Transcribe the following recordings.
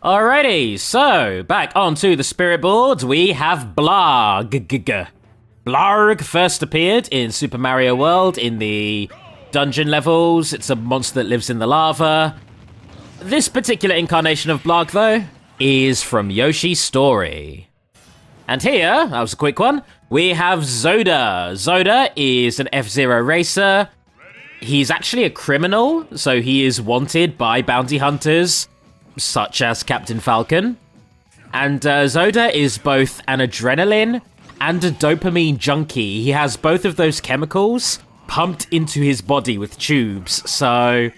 Alrighty, so back onto the spirit board, we have Blarg. Blarg first appeared in Super Mario World in the dungeon levels. It's a monster that lives in the lava. This particular incarnation of Blarg, though, is from Yoshi's Story. And here, that was a quick one, we have Zoda. Zoda is an F-Zero racer. He's actually a criminal, so he is wanted by bounty hunters, such as Captain Falcon. And Zoda is both an adrenaline and a dopamine junkie. He has both of those chemicals pumped into his body with tubes. So,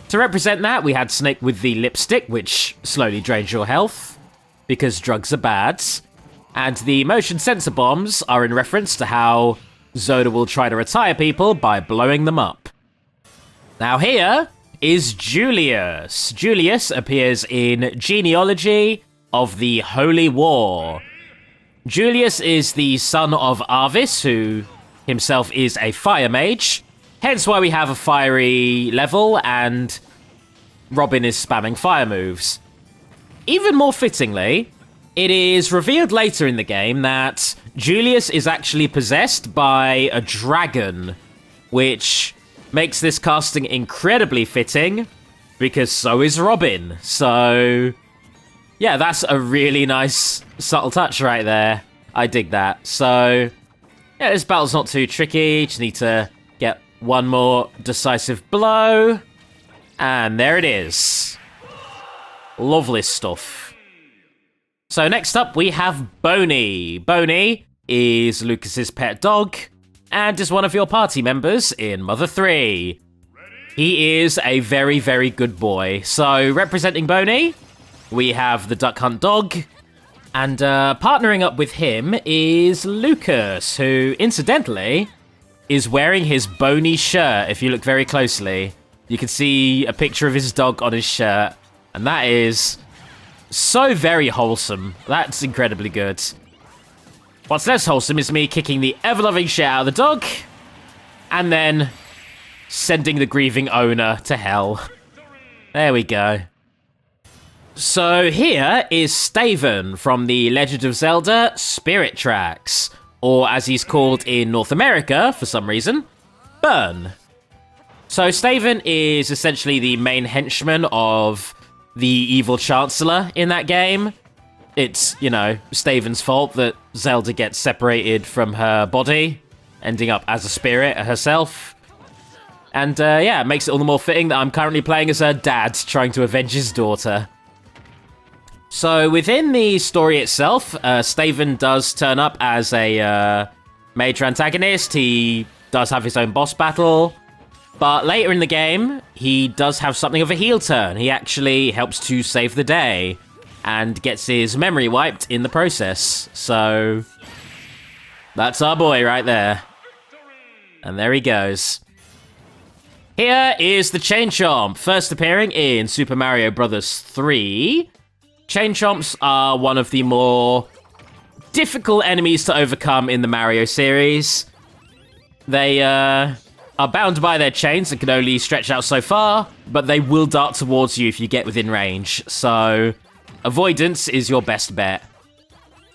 to represent that, we had Snake with the lipstick, which slowly drains your health, because drugs are bad. And the motion sensor bombs are in reference to how Zoda will try to retire people by blowing them up. Now here is Julius. Julius appears in Genealogy of the Holy War. Julius is the son of Arvis, who himself is a fire mage, hence why we have a fiery level and Robin is spamming fire moves. Even more fittingly, it is revealed later in the game that Julius is actually possessed by a dragon, which makes this casting incredibly fitting, because so is Robin. So, yeah, that's a really nice subtle touch right there. I dig that. So, yeah, this battle's not too tricky. Just need to get one more decisive blow. And there it is. Lovely stuff. So next up, we have Boney. Boney is Lucas's pet dog, and is one of your party members in Mother 3. He is a very, very good boy. So, representing Boney, we have the Duck Hunt dog, and partnering up with him is Lucas, who, incidentally, is wearing his Boney shirt. If you look very closely, you can see a picture of his dog on his shirt, and that is so very wholesome. That's incredibly good. What's less wholesome is me kicking the ever-loving shit out of the dog, and then sending the grieving owner to hell. There we go. So here is Staven from the Legend of Zelda Spirit Tracks, or as he's called in North America, for some reason, Burn. So Staven is essentially the main henchman of the evil Chancellor in that game. It's, you know, Staven's fault that Zelda gets separated from her body, ending up as a spirit herself. And yeah, it makes it all the more fitting that I'm currently playing as her dad, trying to avenge his daughter. So within the story itself, Staven does turn up as a major antagonist. He does have his own boss battle. But later in the game, he does have something of a heel turn. He actually helps to save the day and gets his memory wiped in the process. So that's our boy right there. And there he goes. Here is the Chain Chomp, first appearing in Super Mario Bros. 3. Chain Chomps are one of the more difficult enemies to overcome in the Mario series. They are bound by their chains and can only stretch out so far, but they will dart towards you if you get within range. So avoidance is your best bet.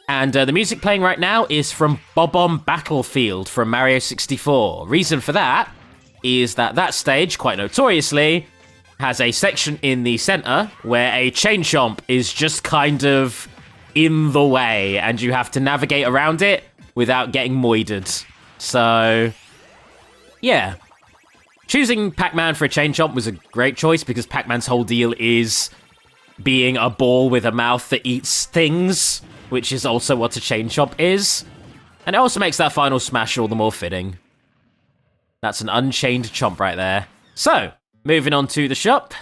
And the music playing right now is from Bob-omb Battlefield from Mario 64. Reason for that is that that stage, quite notoriously, has a section in the center where a Chain Chomp is just kind of in the way, and you have to navigate around it without getting moided. So, yeah. Choosing Pac-Man for a Chain Chomp was a great choice because Pac-Man's whole deal is being a ball with a mouth that eats things, which is also what a Chain Chomp is. And it also makes that final smash all the more fitting. That's an unchained chomp right there. So, moving on to the shop,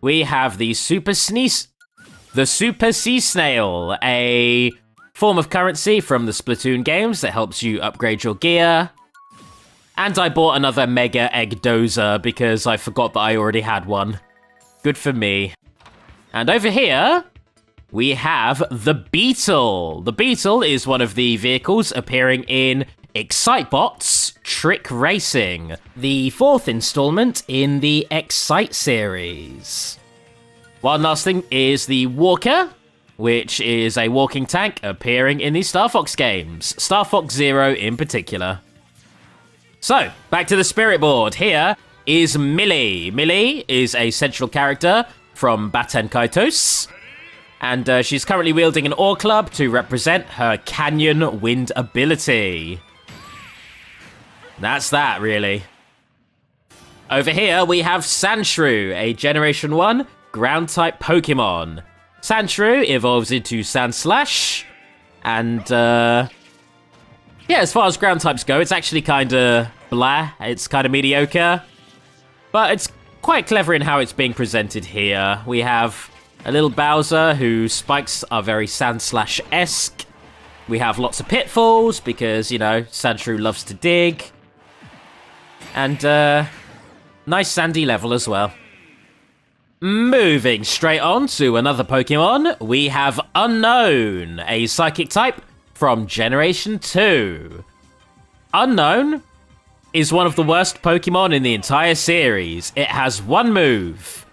we have the Super Sea Snail, a form of currency from the Splatoon games that helps you upgrade your gear. And I bought another Mega Egg Dozer because I forgot that I already had one. Good for me. And over here, we have the Beetle. The Beetle is one of the vehicles appearing in Excitebot's Trick Racing, the fourth installment in the Excite series. One last thing is the Walker, which is a walking tank appearing in the Star Fox games, Star Fox Zero in particular. So, back to the spirit board. Here is Millie. Millie is a central character from Baten Kaitos, and she's currently wielding an ore club to represent her Canyon Wind ability. That's that, really. Over here, we have Sandshrew, a Generation 1 ground-type Pokemon. Sandshrew evolves into Sandslash, and, yeah, as far as ground types go, it's actually kind of blah. It's kind of mediocre, but it's quite clever in how it's being presented here. We have a little Bowser whose spikes are very Sandslash-esque. We have lots of pitfalls because, you know, Sandshrew loves to dig. And, nice sandy level as well. Moving straight on to another Pokemon, we have Unknown, a Psychic type from Generation 2. Unknown is one of the worst Pokemon in the entire series. It has one move.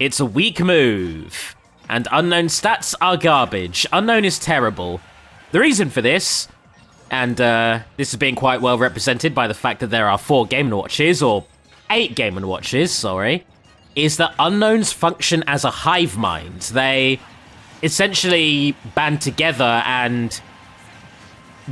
It's a weak move. And Unknown stats are garbage. Unknown is terrible. The reason for this, and this is being quite well represented by the fact that there are 4 Game & Watches, or 8 Game & Watches, sorry, is that Unknowns function as a hive mind. They essentially band together, and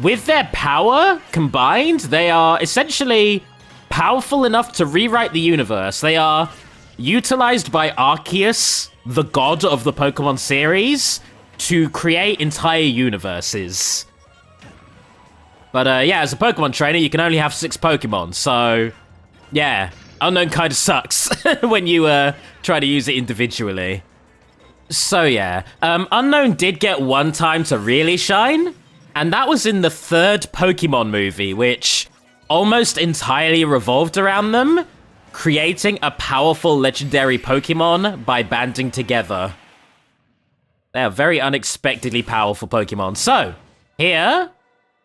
with their power combined, they are essentially powerful enough to rewrite the universe. They are utilized by Arceus, the god of the Pokemon series, to create entire universes. But yeah, as a Pokemon trainer, you can only have 6 Pokemon, so yeah, Unknown kind of sucks when you try to use it individually. So yeah, Unknown did get one time to really shine, and that was in the 3rd Pokemon movie, which almost entirely revolved around them creating a powerful legendary Pokemon by banding together. They are very unexpectedly powerful Pokemon. So, here,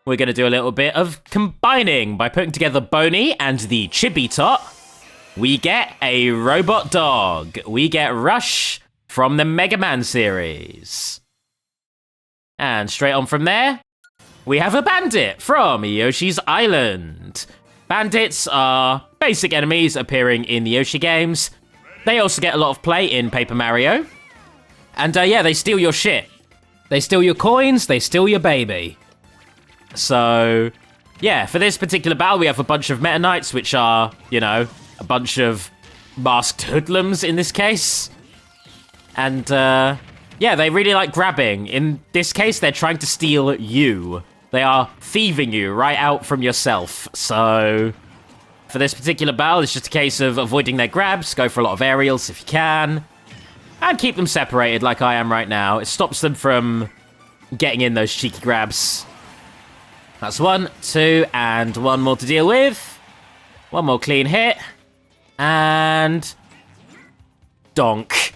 we're going to do a little bit of combining. By putting together Boney and the Chibitot, we get a robot dog. We get Rush from the Mega Man series. And straight on from there, we have a bandit from Yoshi's Island. Bandits are basic enemies appearing in the Yoshi games. They also get a lot of play in Paper Mario. And yeah, they steal your shit. They steal your coins, they steal your baby. So, yeah, for this particular battle, we have a bunch of Meta Knights, which are, you know, a bunch of masked hoodlums in this case. And, yeah, they really like grabbing. In this case, they're trying to steal you. They are thieving you right out from yourself. So, for this particular battle, it's just a case of avoiding their grabs, go for a lot of aerials if you can, and keep them separated like I am right now. It stops them from getting in those cheeky grabs. That's 1, 2, and 1 more to deal with. 1 more clean hit. And donk.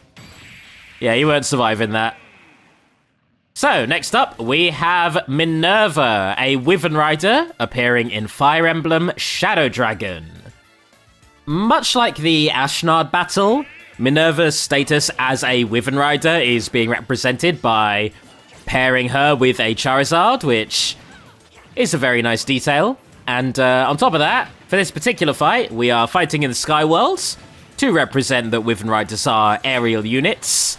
Yeah, you weren't surviving that. So, next up, we have Minerva, a Wyvern Rider appearing in Fire Emblem Shadow Dragon. Much like the Ashnard battle, Minerva's status as a Wyvern Rider is being represented by pairing her with a Charizard, which is a very nice detail. And on top of that, for this particular fight, we are fighting in the Sky Worlds to represent that Wyvern Riders are aerial units.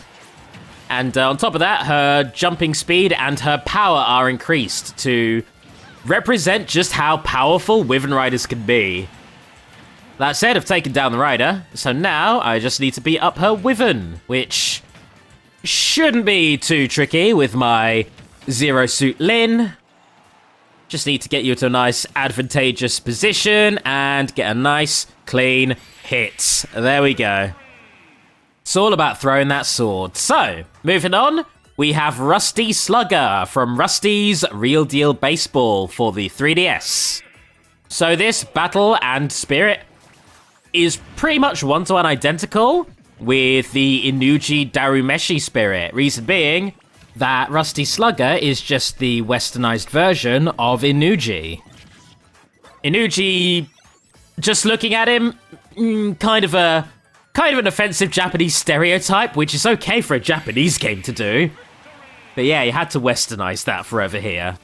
And on top of that, her jumping speed and her power are increased to represent just how powerful Wyvern Riders can be. That said, I've taken down the rider, so now I just need to beat up her Wyvern, which shouldn't be too tricky with my Zero Suit Lin. Just need to get you to a nice advantageous position and get a nice clean hit. There we go. It's all about throwing that sword. So, moving on, we have Rusty Slugger from Rusty's Real Deal Baseball for the 3DS. So this battle and spirit is pretty much one-to-one identical with the Inuji Darumeshi spirit. Reason being that Rusty Slugger is just the westernized version of Inuji. Inuji, just looking at him, kind of a kind of an offensive Japanese stereotype, which is okay for a Japanese game to do. But yeah, you had to westernize that for over here.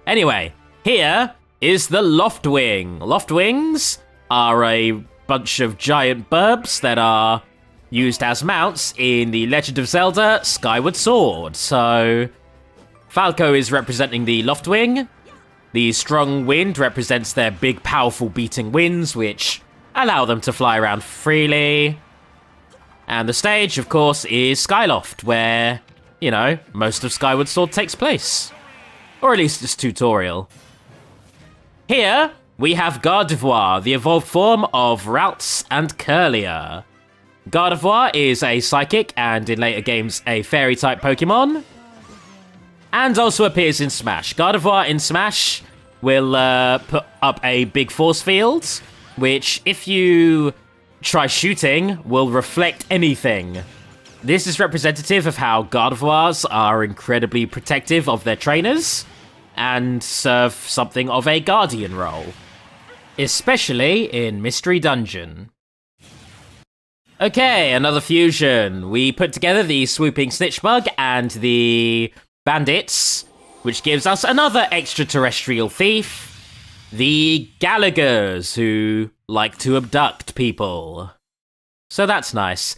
Anyway, here is the Loftwing. Loftwings are a bunch of giant burbs that are used as mounts in the Legend of Zelda Skyward Sword. So, Falco is representing the Loftwing. The strong wind represents their big, powerful beating winds, which allow them to fly around freely. And the stage, of course, is Skyloft, where, you know, most of Skyward Sword takes place. Or at least it's tutorial. Here, we have Gardevoir, the evolved form of Ralts and Curlier. Gardevoir is a psychic and in later games a fairy-type Pokemon. And also appears in Smash. Gardevoir in Smash will put up a big force field, which if you try shooting, will reflect anything. This is representative of how Gardevoirs are incredibly protective of their trainers and serve something of a guardian role, especially in Mystery Dungeon. Okay, another fusion. We put together the Swooping Snitchbug and the Bandits, which gives us another extraterrestrial thief, the Gallaghers, who like to abduct people. So that's nice.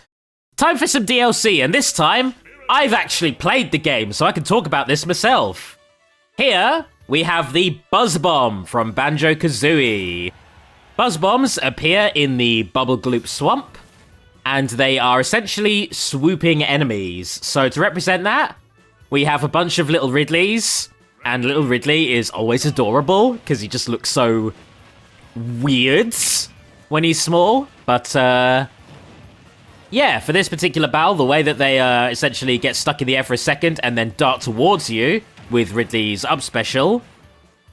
Time for some DLC, and this time, I've actually played the game, so I can talk about this myself. Here, we have the Buzz Bomb from Banjo-Kazooie. Buzz Bombs appear in the Bubble Gloop Swamp, and they are essentially swooping enemies. So to represent that, we have a bunch of little Ridleys, and little Ridley is always adorable, because he just looks so weird when he's small. But, yeah, for this particular battle, the way that they essentially get stuck in the air for a second and then dart towards you with Ridley's up special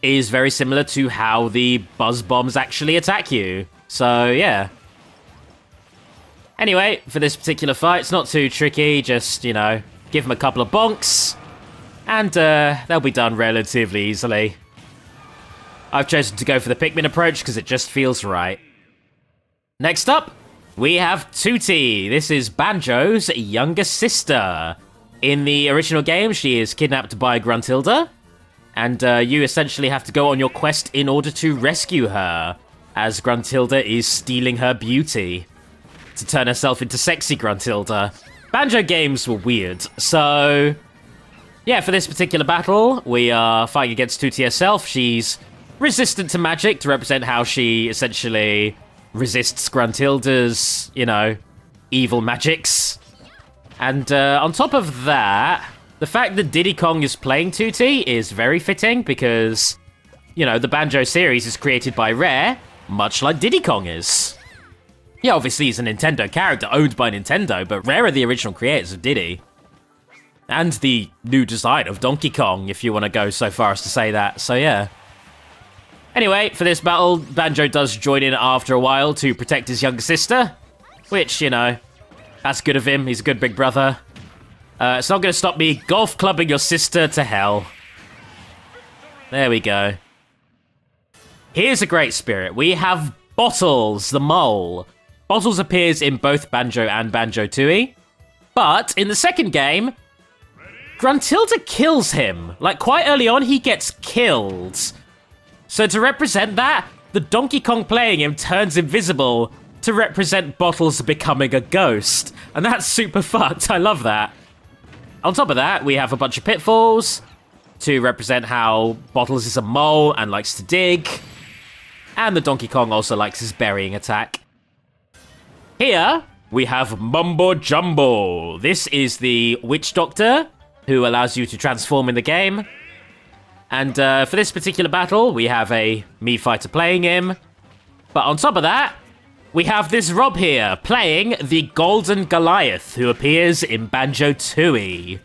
is very similar to how the Buzz Bombs actually attack you. So, yeah. Anyway, for this particular fight, it's not too tricky, just, you know, give them a couple of bonks, and they'll be done relatively easily. I've chosen to go for the Pikmin approach because it just feels right. Next up, we have Tooty. This is Banjo's younger sister. In the original game, she is kidnapped by Gruntilda, and you essentially have to go on your quest in order to rescue her, as Gruntilda is stealing her beauty to turn herself into sexy Gruntilda. Banjo games were weird, so yeah, for this particular battle, we are fighting against Tooty herself. She's resistant to magic to represent how she essentially resists Gruntilda's, you know, evil magics. And on top of that, the fact that Diddy Kong is playing Tooty is very fitting because, you know, the Banjo series is created by Rare, much like Diddy Kong is. Yeah, obviously he's a Nintendo character owned by Nintendo, but Rare are the original creators of Diddy. And the new design of Donkey Kong, if you want to go so far as to say that, so yeah. Anyway, for this battle, Banjo does join in after a while to protect his younger sister, which, you know, that's good of him, he's a good big brother. It's not going to stop me golf clubbing your sister to hell. There we go. Here's a great spirit. We have Bottles, the mole. Bottles appears in both Banjo and Banjo-Tooie, but in the second game, Gruntilda kills him. Like, quite early on, he gets killed. So to represent that, the Donkey Kong playing him turns invisible to represent Bottles becoming a ghost. And that's super fucked. I love that. On top of that, we have a bunch of pitfalls to represent how Bottles is a mole and likes to dig. And the Donkey Kong also likes his burying attack. Here, we have Mumbo Jumbo. This is the Witch Doctor, who allows you to transform in the game. And for this particular battle, we have a Mii fighter playing him. But on top of that, we have this Rob here, playing the Golden Goliath, who appears in Banjo-Tooie.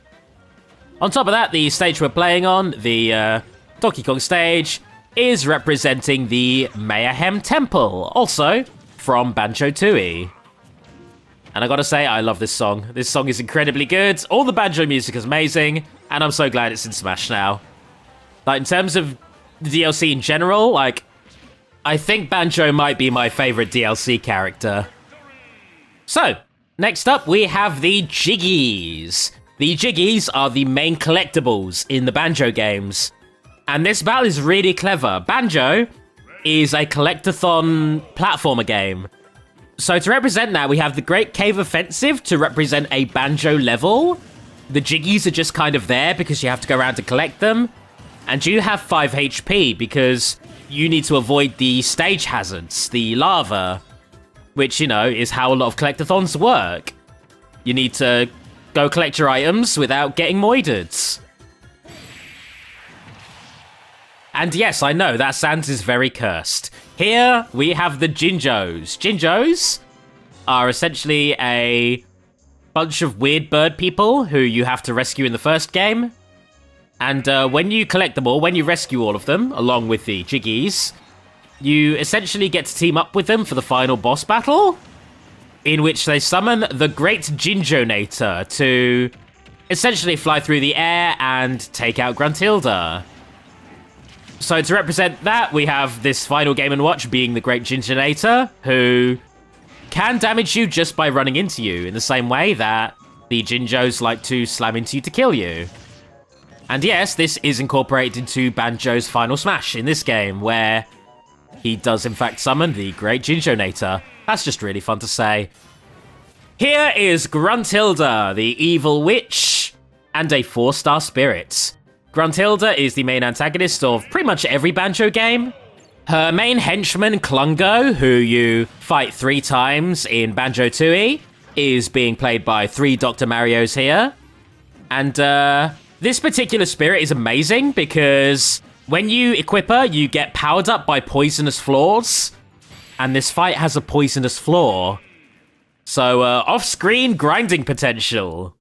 On top of that, the stage we're playing on, the Donkey Kong stage, is representing the Mayhem Temple, also from Banjo-Tooie. And I gotta say, I love this song. This song is incredibly good. All the Banjo music is amazing, and I'm so glad it's in Smash now. Like, in terms of the DLC in general, like, I think Banjo might be my favorite DLC character. So, next up we have the Jiggies. The Jiggies are the main collectibles in the Banjo games. And this battle is really clever. Banjo is a collectathon platformer game. So to represent that, we have the Great Cave Offensive to represent a Banjo level. The Jiggies are just kind of there because you have to go around to collect them. And you have 5 HP because you need to avoid the stage hazards, the lava, which, you know, is how a lot of collectathons work. You need to go collect your items without getting moided. And yes, I know, that sounds is very cursed. Here, we have the Jinjos. Jinjos are essentially a bunch of weird bird people who you have to rescue in the first game. And when you collect them all, when you rescue all of them, along with the Jiggies, you essentially get to team up with them for the final boss battle, in which they summon the Great Jinjonator to essentially fly through the air and take out Gruntilda. So to represent that, we have this final Game & Watch being the Great Jinjonator, who can damage you just by running into you, in the same way that the Jinjos like to slam into you to kill you. And yes, this is incorporated into Banjo's final smash in this game, where he does in fact summon the Great Jinjonator. That's just really fun to say. Here is Gruntilda, the evil witch, and a 4-star spirit. Gruntilda is the main antagonist of pretty much every Banjo game. Her main henchman, Klungo, who you fight 3 times in Banjo-Tooie, is being played by 3 Dr. Marios here. And this particular spirit is amazing because when you equip her, you get powered up by poisonous floors. And this fight has a poisonous floor. So off-screen grinding potential.